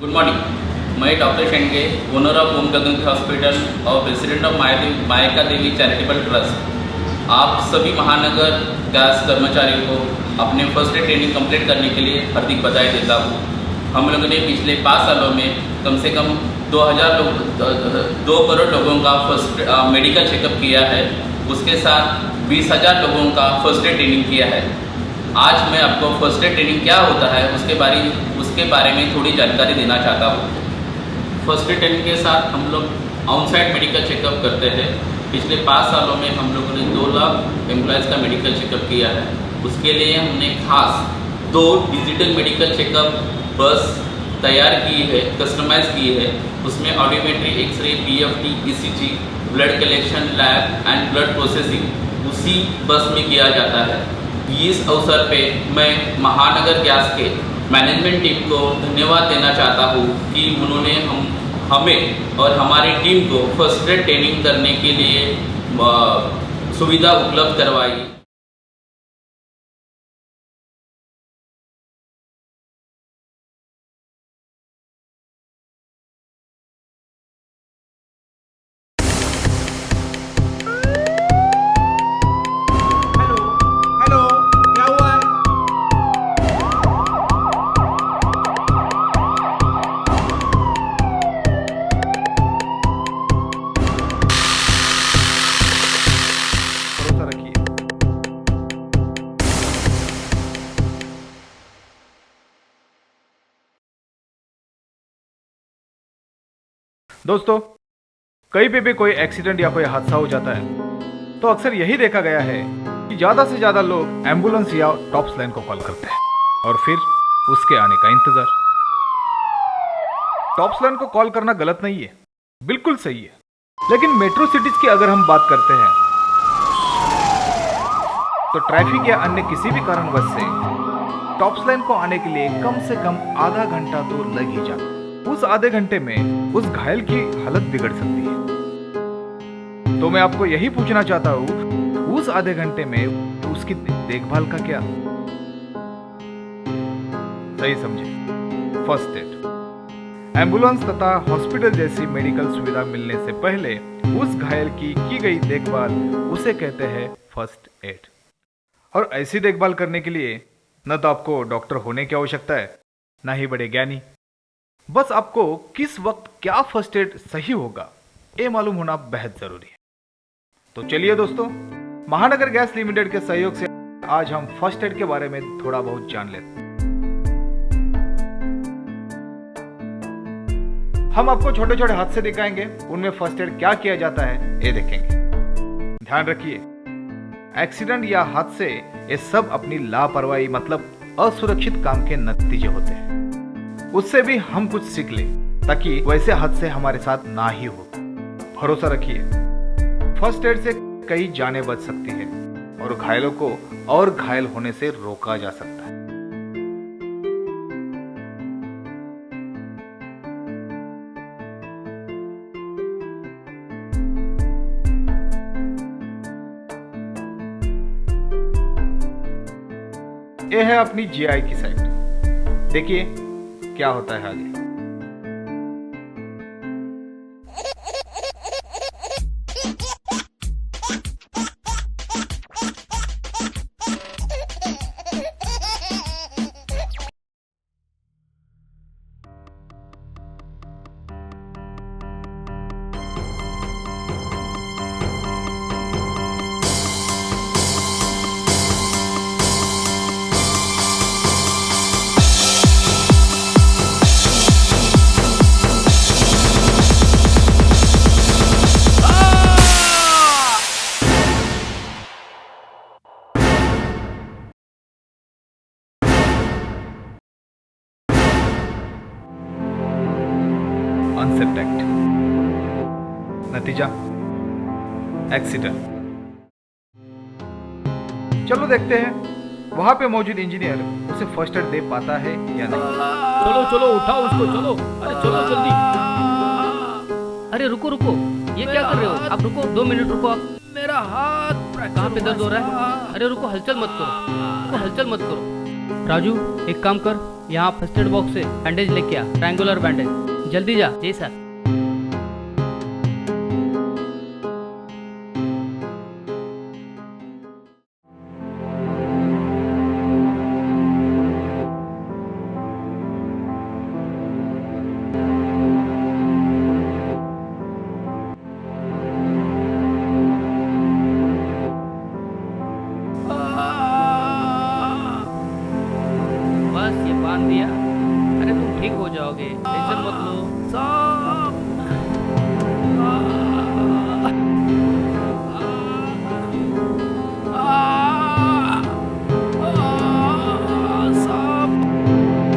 Good morning. मैं doctor Shendge, owner of Om Gagan hospital और president of Mayka Devi charitable trust, आप सभी महानगर गैस कर्मचारियों को अपने फर्स्ट एड ट्रेनिंग कंप्लीट करने के लिए हार्दिक बधाई देता हूँ। हम लोगों ने पिछले 5 सालों में कम से कम 2 करोड़ लोगों का फर्स्ट मेडिकल चेकअप किया है। उसके साथ 20,000 लोगों का फर्स्ट एड ट्रेनिंग किया है। आज मैं आपको फर्स्ट एड ट्रेनिंग क्या होता है उसके बारे में थोड़ी जानकारी देना चाहता हूँ। फर्स्ट एड ट्रेनिंग के साथ हम लोग ऑन साइट मेडिकल चेकअप करते हैं। पिछले 5 सालों में हम लोगों ने 2 लाख एम्प्लॉयज़ का मेडिकल चेकअप किया है। उसके लिए हमने खास 2 डिजिटल मेडिकल चेकअप बस तैयार की है, कस्टमाइज़ की है। उसमें audiometry, x ray, PFT, ECG, blood collection, lab and blood processing उसी बस में किया जाता है। इस अवसर पे मैं महानगर गैस के मैनेजमेंट टीम को धन्यवाद देना चाहता हूँ कि उन्होंने हमें और हमारी टीम को फर्स्ट एड ट्रेनिंग करने के लिए सुविधा उपलब्ध करवाई। हेलो, क्या हुआ है? भरोसा रखिए। दोस्तों, कहीं पे भी कोई एक्सीडेंट या कोई हादसा हो जाता है तो अक्सर यही देखा गया है कि ज्यादा से ज्यादा लोग एम्बुलेंस या टॉप्स लाइन को कॉल करते हैं और फिर उसके आने का इंतजार। टॉप्स लाइन को कॉल करना गलत नहीं है, बिल्कुल सही है। लेकिन मेट्रो सिटीज की अगर हम बात करते हैं तो ट्रैफिक या अन्य किसी भी कारणवश से टॉप्स लाइन को आने के लिए कम से कम आधा घंटा तो लग ही जाता है। उस आधे घंटे में उस घायल की हालत बिगड़ सकती है। तो मैं आपको यही पूछना चाहता हूँ, उस आधे घंटे में उसकी देखभाल का क्या? सही समझे, फर्स्ट एड। एम्बुलेंस तथा हॉस्पिटल जैसी मेडिकल सुविधा मिलने से पहले उस घायल की गई देखभाल उसे कहते हैं फर्स्ट एड। और ऐसी देखभाल करने के लिए न तो आपको डॉक्टर होने की आवश्यकता है, ना ही बड़े ज्ञानी। बस आपको किस वक्त क्या फर्स्ट एड सही होगा ये मालूम होना बेहद जरूरी है। तो चलिए दोस्तों, महानगर गैस लिमिटेड के सहयोग से आज हम फर्स्ट एड के बारे में थोड़ा बहुत जान लेते हैं। हम आपको छोटे छोटे हादसे दिखाएंगे, उनमें फर्स्ट एड क्या किया जाता है ये देखेंगे। ध्यान रखिए, एक्सीडेंट या हादसे ये सब अपनी लापरवाही मतलब असुरक्षित काम के नतीजे होते हैं। उससे भी हम कुछ सीख लें ताकि वैसे हादसे हमारे साथ ना ही हो। भरोसा रखिए, फर्स्ट एड से कई जानें बच सकती है और घायलों को और घायल होने से रोका जा सकता है। यह है अपनी GI की साइड। देखिए क्या होता है आगे। अनसेफ्ट एक्ट, नतीजा एक्सीडेंट। चलो देखते हैं वहां पे मौजूद इंजीनियर उसे फर्स्ट एड दे पाता है या नहीं। चलो चलो उठाओ उसको, चलो, अरे चलो जल्दी। अरे रुको रुको, ये क्या कर रहे हो आप? रुको 2 मिनट रुको आप। मेरा हाथ कहाँ पे दर्द हो रहा है? अरे रुको, हलचल मत करो, रुको, हलचल मत करो। राजू एक काम कर, यहाँ फर्स्ट एड बॉक्स से बैंडेज लेके आ, ट्रायंगुलर बैंडेज, जल्दी जा। जी सर। बस ये बांध दिया, अरे तुम ठीक हो जाओगे, टेंशन मत लो।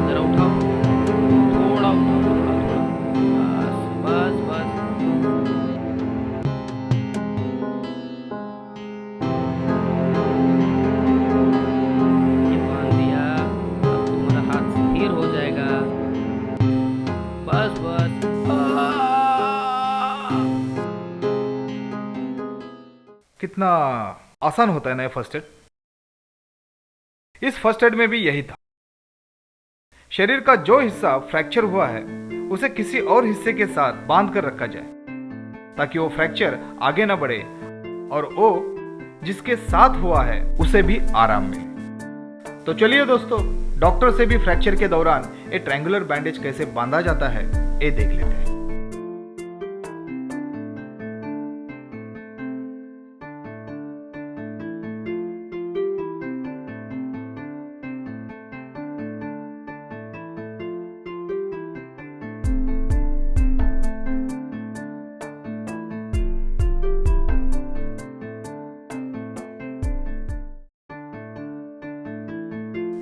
जरा उठाओ, थोड़ा उठाओ, थोड़ा। बस बस बस। ये बांध दिया, अब तुम्हारा हाथ स्थिर हो जाएगा। बस बस। कितना आसान होता है ना ये फर्स्ट एड। इस फर्स्ट एड में भी यही था। शरीर का जो हिस्सा फ्रैक्चर हुआ है उसे किसी और हिस्से के साथ बांध कर रखा जाए ताकि वो फ्रैक्चर आगे ना बढ़े और वो जिसके साथ हुआ है उसे भी आराम मिले। तो चलिए दोस्तों, डॉक्टर से भी फ्रैक्चर के दौरान ये ट्रायंगुलर बैंडेज कैसे बांधा जाता है ये देख लेते हैं।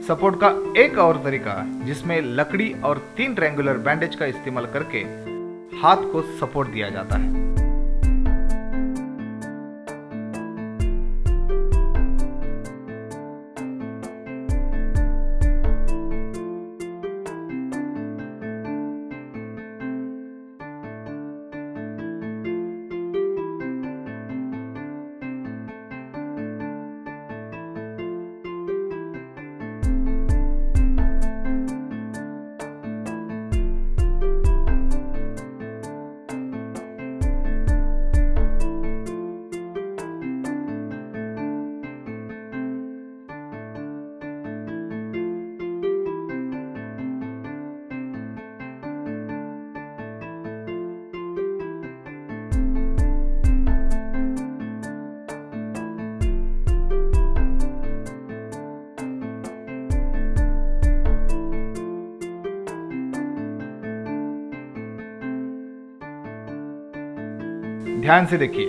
सपोर्ट का एक और तरीका जिसमें लकड़ी और 3 ट्रायंगुलर बैंडेज का इस्तेमाल करके हाथ को सपोर्ट दिया जाता है। ध्यान से देखिए।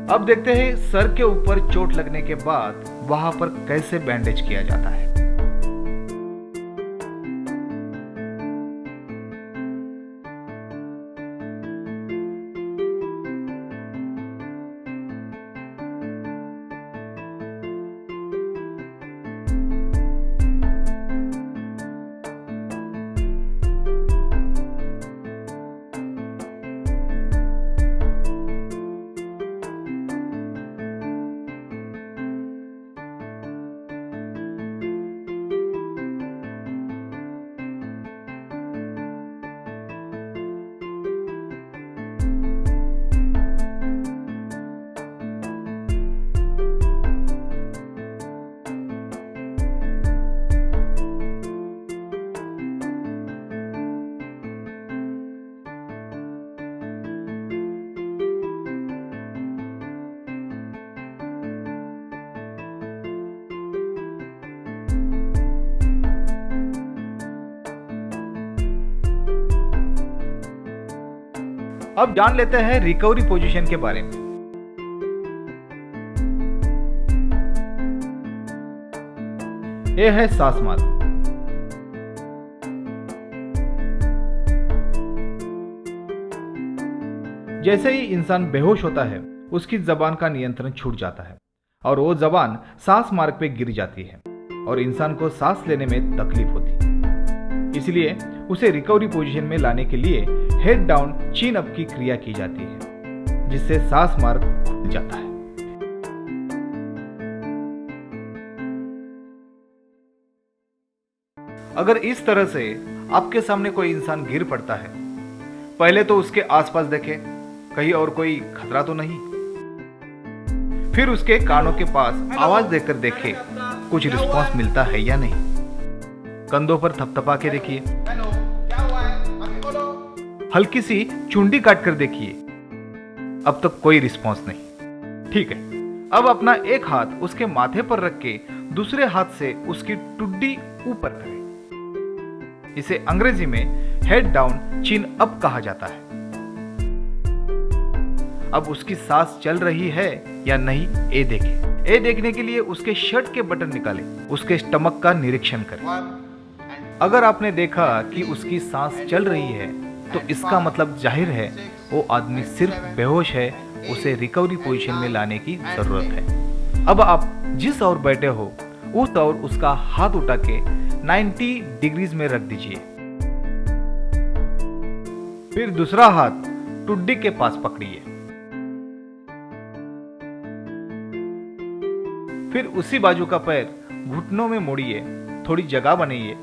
अब देखते हैं सर के ऊपर चोट लगने के बाद वहां पर कैसे बैंडेज किया जाता है। अब जान लेते हैं रिकवरी पोजीशन के बारे में। यह है सांस मार्ग। जैसे ही इंसान बेहोश होता है उसकी जबान का नियंत्रण छूट जाता है और वो जबान सांस मार्ग पे गिर जाती है और इंसान को सांस लेने में तकलीफ होती है। इसलिए उसे रिकवरी पोजीशन में लाने के लिए हेड डाउन चिन अप की क्रिया की जाती है, जिससे सांस मार्ग खुल जाता है। अगर इस तरह से आपके सामने कोई इंसान गिर पड़ता है, पहले तो उसके आसपास देखें कहीं और कोई खतरा तो नहीं। फिर उसके कानों के पास आवाज देकर देखें कुछ रिस्पॉन्स मिलता है या नहीं। कंधों पर थपथपा के देखिए, हल्की सी चुंडी काट कर देखिए। अब तक कोई रिस्पॉन्स नहीं। ठीक है, अब अपना एक हाथ उसके माथे पर रख के दूसरे हाथ से उसकी टुड्डी ऊपर करें। इसे अंग्रेजी में हेड डाउन चिन अप कहा जाता है। अब उसकी सांस चल रही है या नहीं ये देखें। ये देखने के लिए उसके शर्ट के बटन निकालें, उसके स्टमक का निरीक्षण करें। अगर आपने देखा कि उसकी सांस चल रही है तो इसका मतलब जाहिर है वो आदमी सिर्फ बेहोश है, उसे रिकवरी पोजीशन में लाने की जरूरत है। अब आप जिस ओर बैठे हो उस ओर उसका हाथ उठा के 90 डिग्रीज में रख दीजिए। फिर दूसरा हाथ टुड्डी के पास पकड़िए। फिर उसी बाजू का पैर घुटनों में मोड़िए, थोड़ी जगह बनाइए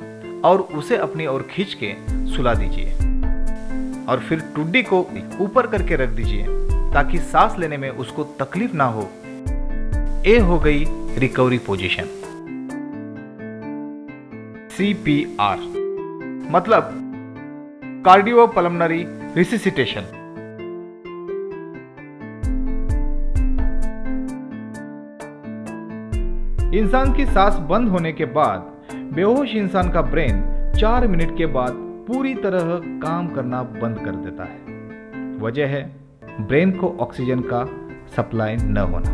और उसे अपनी ओर खींच के सुला दीजिए। और फिर टुड्डी को ऊपर करके रख दीजिए ताकि सांस लेने में उसको तकलीफ ना हो। ये हो गई रिकवरी पोजीशन। CPR मतलब कार्डियोपल्मोनरी रिससिटेशन। इंसान की सांस बंद होने के बाद बेहोश इंसान का ब्रेन 4 मिनट के बाद पूरी तरह काम करना बंद कर देता है। वजह है ब्रेन को ऑक्सीजन का सप्लाई न होना।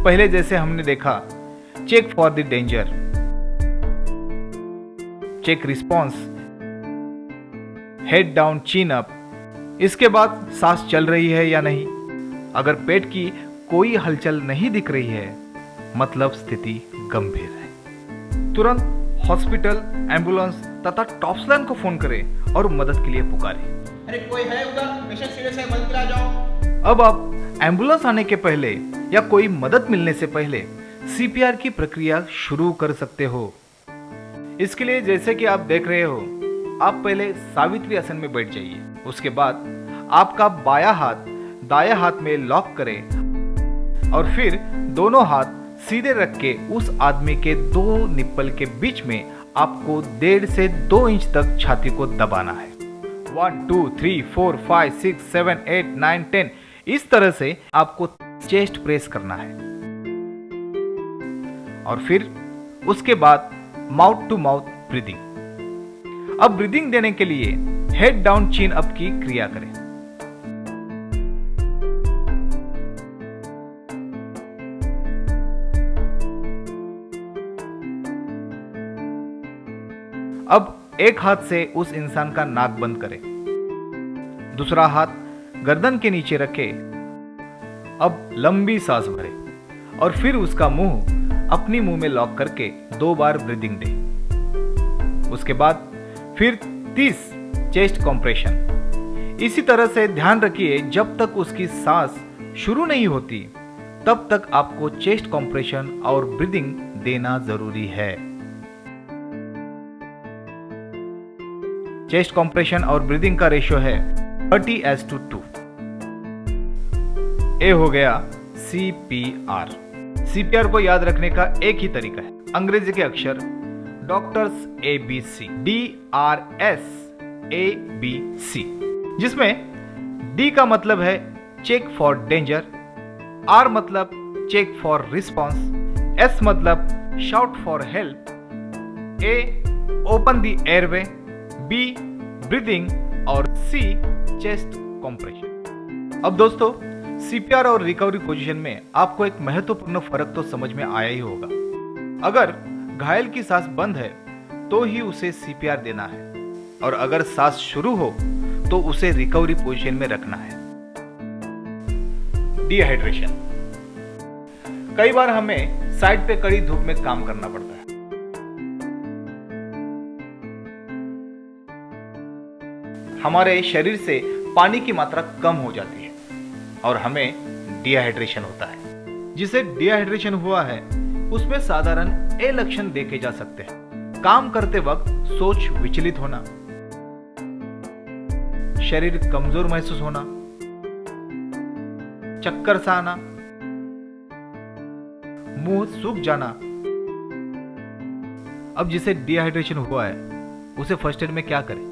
पहले जैसे हमने देखा check for the danger, check response, head down chin up. इसके बाद सांस चल रही है या नहीं। अगर पेट की कोई हलचल नहीं दिख रही है मतलब स्थिति गंभीर है। तुरंत हॉस्पिटल, एम्बुलेंस तथा टॉप्सलाइन को फोन करें और मदद के लिए पुकारें। अरे कोई है उधर, पेशेंट सीरियस है, मदद करा जाओ। अब आप एम्बुलेंस आने के पहले या कोई मदद मिलने से पहले CPR की प्रक्रिया शुरू कर सकते हो। इसके लिए जैसे कि आप देख रहे हो, आप पहले सावित्री आसन में बैठ जाइए। उसके बाद आपका बायां हाथ दायां हाथ में लॉक करें और फिर दोनों हाथ सीधे रख के उस आदमी के 2 निप्पल के बीच में आपको 1.5 से 2 इंच तक छाती को दबाना है। 1 2 3 4 5 6 7 8 9 10 इस तरह से आपको चेस्ट प्रेस करना है। और फिर उसके बाद माउथ टू माउथ ब्रीदिंग। अब ब्रीदिंग देने के लिए हेड डाउन चिन अप की क्रिया करें। अब एक हाथ से उस इंसान का नाक बंद करें, दूसरा हाथ गर्दन के नीचे रखें। अब लंबी सांस भरें और फिर उसका मुंह अपनी मुंह में लॉक करके 2 बार ब्रीदिंग दें। उसके बाद फिर 30 चेस्ट कंप्रेशन। इसी तरह से ध्यान रखिए जब तक उसकी सांस शुरू नहीं होती तब तक आपको चेस्ट कंप्रेशन और ब्रीदिंग देना जरूरी है। चेस्ट कंप्रेशन और ब्रीदिंग का रेशियो है 30:2। ए हो गया CPR। CPR को याद रखने का एक ही तरीका है, अंग्रेजी के अक्षर डॉक्टर्स ABC, DRS जिसमें D का मतलब है चेक फॉर डेंजर, R मतलब चेक फॉर रिस्पॉन्स, S मतलब shout for help, A open the airway, B breathing और C चेस्ट कंप्रेशन। अब दोस्तों CPR और रिकवरी पोजीशन में आपको एक महत्वपूर्ण फर्क तो समझ में आया ही होगा। अगर घायल की सांस बंद है तो ही उसे CPR देना है और अगर सांस शुरू हो तो उसे रिकवरी पोजीशन में रखना है। डिहाइड्रेशन। कई बार हमें साइड पे कड़ी धूप में काम करना पड़ता है। हमारे शरीर से पानी की मात्रा कम हो जाती है और हमें डिहाइड्रेशन होता है। जिसे डिहाइड्रेशन हुआ है उसमें साधारण ए लक्षण देखे जा सकते हैं। काम करते वक्त सोच विचलित होना, शरीर कमजोर महसूस होना, चक्कर सा आना, मुंह सूख जाना। अब जिसे डिहाइड्रेशन हुआ है उसे फर्स्ट एड में क्या करें?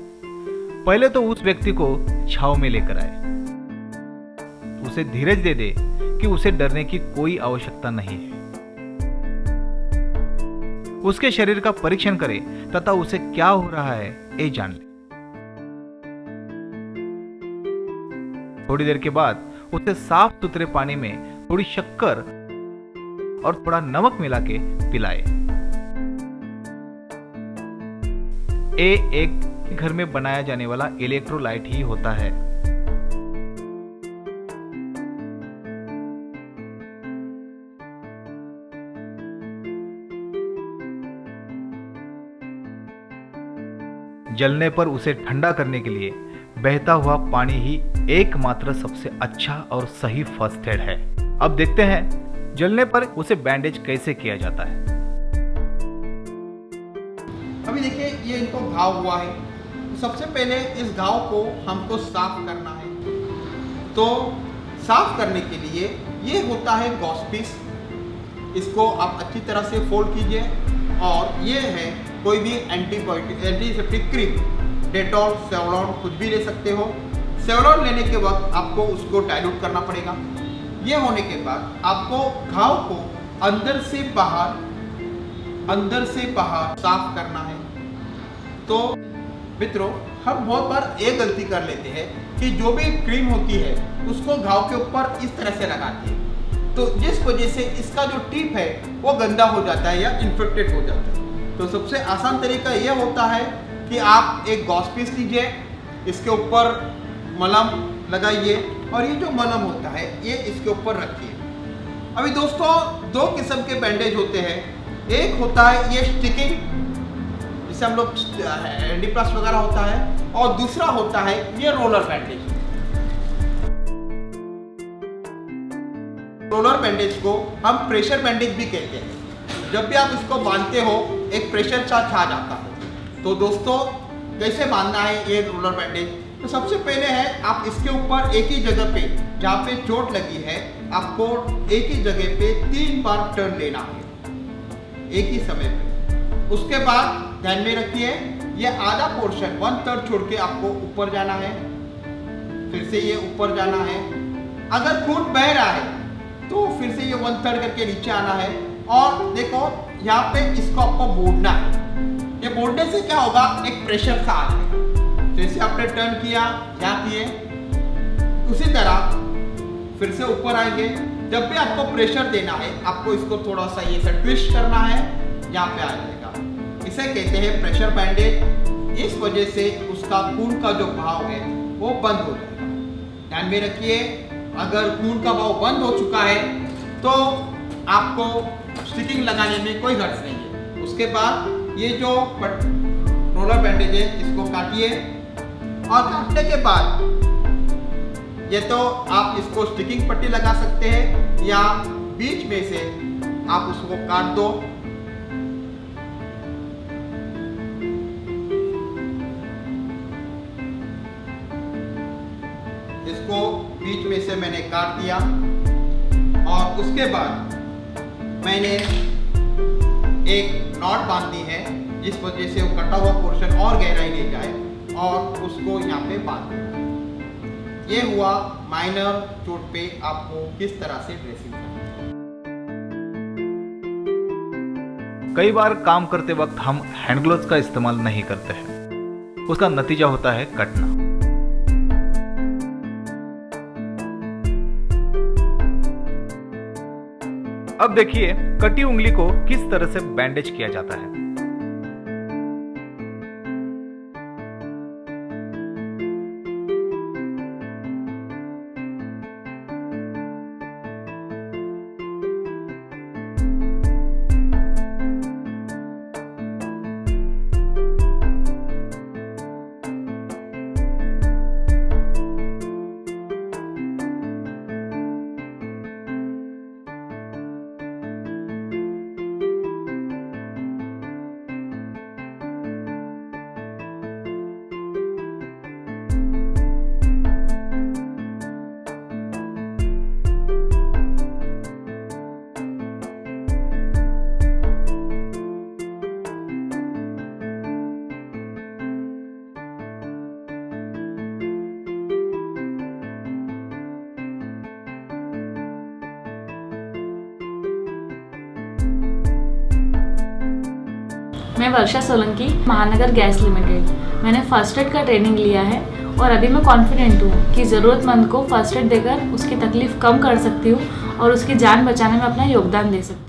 पहले तो उस व्यक्ति को छांव में लेकर आए, उसे धीरज दे दे कि उसे डरने की कोई आवश्यकता नहीं है। उसके शरीर का परीक्षण करें तथा उसे क्या हो रहा है ये जान ले। थोड़ी देर के बाद उसे साफ सुथरे पानी में थोड़ी शक्कर और थोड़ा नमक मिला के पिलाए। ये एक घर में बनाया जाने वाला इलेक्ट्रोलाइट ही होता है। जलने पर उसे ठंडा करने के लिए बहता हुआ पानी ही एकमात्र सबसे अच्छा और सही फर्स्ट एड है। अब देखते हैं जलने पर उसे बैंडेज कैसे किया जाता है। अभी देखिए ये इनको घाव हुआ है, तो सबसे पहले इस घाव को हमको साफ करना है। तो साफ करने के लिए ये होता है गॉस पीस, इसको आप अच्छी तरह से फोल्ड कीजिए। और ये है कोई भी एंटीसेप्टिक क्रीम, डेटॉल, सेवलॉन कुछ भी ले सकते हो। सेवलॉन लेने के वक्त आपको उसको डाइल्यूट करना पड़ेगा। ये होने के बाद आपको घाव को अंदर से बाहर साफ करना है। तो मित्रों, हम बहुत बार एक गलती कर लेते हैं कि जो भी क्रीम होती है उसको घाव के ऊपर इस तरह से लगाते हैं, तो जिस वजह से इसका जो टिप है वो गंदा हो जाता है या इन्फेक्टेड हो जाता है। तो सबसे आसान तरीका यह होता है कि आप एक गॉस पीस लीजिए, इसके ऊपर मलहम लगाइए और ये जो मलहम होता है ये इसके ऊपर रखिए। अभी दोस्तों, दो किस्म के बैंडेज होते हैं। एक होता है ये स्टिकिंग, जिसे हम लोग हैंडीप्लास्ट वगैरह होता है, और दूसरा होता है ये रोलर बैंडेज। रोलर बैंडेज को हम प्रेशर बैंडेज भी कहते हैं। जब भी आप इसको बांधते हो एक प्रेशर सा छा जाता है। तो दोस्तों, कैसे बांधना है ये रोलर बैंडेज? तो सबसे पहले है आप इसके ऊपर एक ही जगह पे, जहाँ पे चोट लगी है, आपको एक ही जगह पे 3 बार टर्न लेना है एक ही समय पे। उसके बाद ध्यान में रखिए ये आधा पोर्शन 1/3 छोड़ के आपको ऊपर जाना है, फिर से ये ऊपर जाना है। अगर खून बह रहा है तो फिर से ये 1/3 करके नीचे आना है। और देखो यहाँ पे इसको आपको मोड़ना है। ये मोड़ने से क्या होगा, एक प्रेशर सा आ जाएगा। जैसे आपने टर्न किया, यहाँ किए, उसी तरह फिर से ऊपर आएंगे। जब भी आपको प्रेशर देना है आपको इसको थोड़ा सा ये सा ट्विस्ट करना है, यहाँ पे आ जाएगा। इसे कहते हैं प्रेशर बैंडेज। इस वजह से उसका खून का जो बहाव है वो बंद हो जाएगा। ध्यान में रखिए, अगर खून का बहाव बंद हो चुका है तो आपको स्टिकिंग लगाने में कोई हर्ज नहीं है। उसके बाद ये जो रोलर बैंडेज है इसको काटिए, और काटने के बाद ये तो आप इसको स्टिकिंग पट्टी लगा सकते हैं या बीच में से आप उसको काट दो। इसको बीच में से मैंने काट दिया और उसके बाद मैंने एक नॉट बांधी है, जिस वजह से वो कटा हुआ पोर्शन और गहराई ले जाए, और उसको यहाँ पे बांध दिया। ये हुआ माइनर चोट पे आपको किस तरह से ड्रेसिंग करनी है। कई बार काम करते वक्त हम हैंड ग्लोव्स का इस्तेमाल नहीं करते हैं, उसका नतीजा होता है कटना। अब देखिए कटी उंगली को किस तरह से बैंडेज किया जाता है। मैं वर्षा सोलंकी, महानगर गैस लिमिटेड। मैंने फर्स्ट एड का ट्रेनिंग लिया है और अभी मैं कॉन्फिडेंट हूँ कि ज़रूरतमंद को फर्स्ट एड देकर उसकी तकलीफ़ कम कर सकती हूँ और उसकी जान बचाने में अपना योगदान दे सकती हूँ।